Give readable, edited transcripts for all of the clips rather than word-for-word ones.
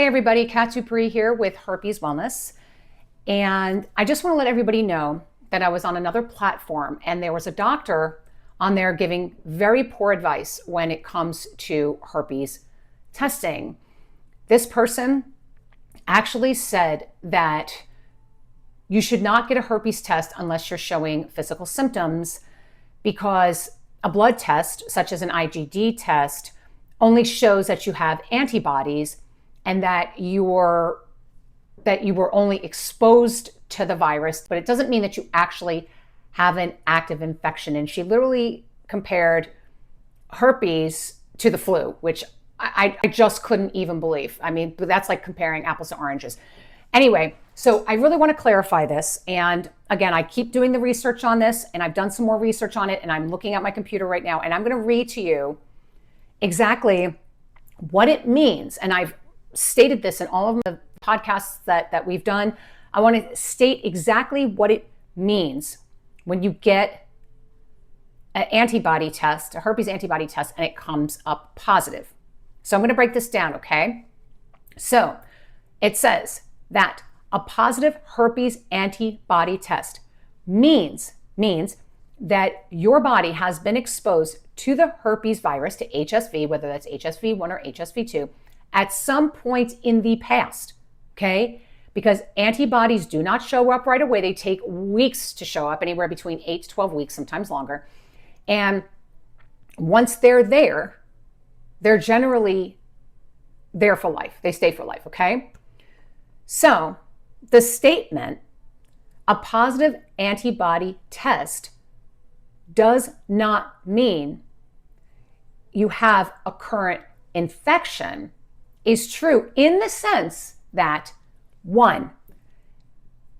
everybody, Kat Dupree here with Herpes Wellness. And I just want to let everybody know that I was on another platform and there was a doctor on there giving very poor advice when it comes to herpes testing. This person actually said that you should not get a herpes test unless you're showing physical symptoms, because a blood test, such as an IgD test, only shows that you have antibodies and that you were only exposed to the virus, but it doesn't mean that you actually have an active infection. And she literally compared herpes to the flu, which I just couldn't even believe. I mean, that's like comparing apples to oranges. Anyway, so I really want to clarify this. And again, I keep doing the research on this, and I've done some more research on it, and I'm looking at my computer right now, and I'm going to read to you exactly what it means. And I've stated this in all of the podcasts that we've done. I want to state exactly what it means when you get an antibody test, a herpes antibody test, and it comes up positive. So I'm going to break this down, okay? So it says that a positive herpes antibody test means that your body has been exposed to the herpes virus, to HSV, whether that's HSV1 or HSV2, at some point in the past, okay? Because antibodies do not show up right away. They take weeks to show up, anywhere between 8 to 12 weeks, sometimes longer. And once they're there, they're generally there for life. They stay for life, okay? So the statement, a positive antibody test, does not mean you have a current infection, is true in the sense that, one,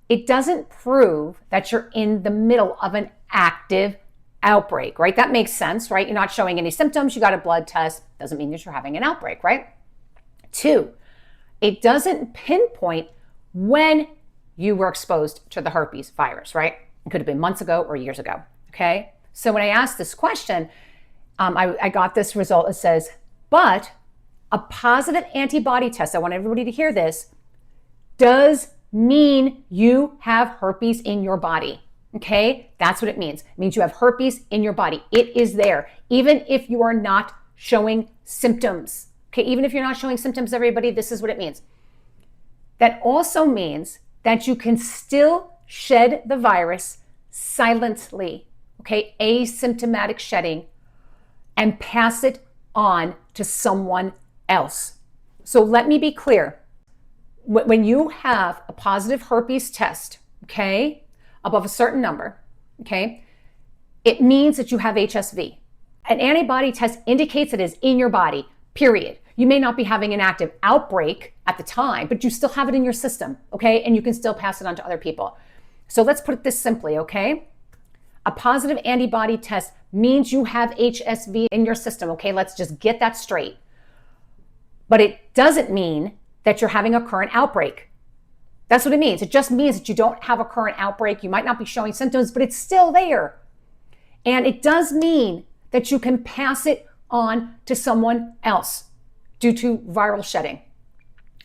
it doesn't prove that you're in the middle of an active outbreak, right? That makes sense, right? You're not showing any symptoms. You got a blood test. Doesn't mean that you're having an outbreak, right? Two, it doesn't pinpoint when you were exposed to the herpes virus, right? It could have been months ago or years ago, okay? So when I asked this question, I got this result. It says, but a positive antibody test, I want everybody to hear this, does mean you have herpes in your body. Okay, that's what it means. It means you have herpes in your body. It is there, even if you are not showing symptoms. Okay, even if you're not showing symptoms, everybody, this is what it means. That also means that you can still shed the virus silently, okay, asymptomatic shedding, and pass it on to someone else. So let me be clear. When you have a positive herpes test, okay, above a certain number, okay, it means that you have HSV. An antibody test indicates it is in your body, period. You may not be having an active outbreak at the time, but you still have it in your system, okay? And you can still pass it on to other people. So let's put it this simply, okay? A positive antibody test means you have HSV in your system, okay? Let's just get that straight. But it doesn't mean that you're having a current outbreak. That's what it means. It just means that you don't have a current outbreak. You might not be showing symptoms, but it's still there. And it does mean that you can pass it on to someone else due to viral shedding,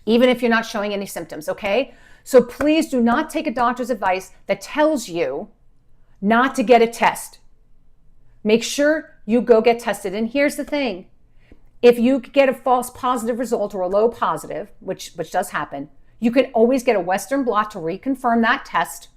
even if you're not showing any symptoms, okay? So please do not take a doctor's advice that tells you not to get a test. Make sure you go get tested. And here's the thing. If you get a false positive result or a low positive, which does happen, you can always get a Western blot to reconfirm that test,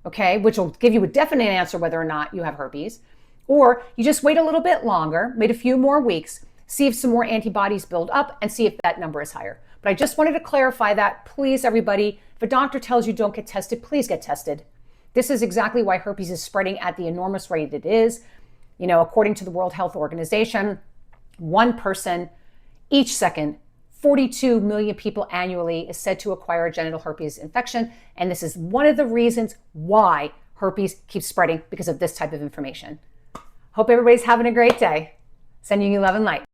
okay, which will give you a definite answer whether or not you have herpes. Or you just wait a little bit longer, wait a few more weeks, see if some more antibodies build up and see if that number is higher. But I just wanted to clarify that. Please, everybody, if a doctor tells you don't get tested, please get tested. This is exactly why herpes is spreading at the enormous rate it is. You know, according to the World Health Organization, one person each second, 42 million people annually is said to acquire a genital herpes infection. And this is one of the reasons why herpes keeps spreading, because of this type of information. Hope everybody's having a great day. Sending you love and light.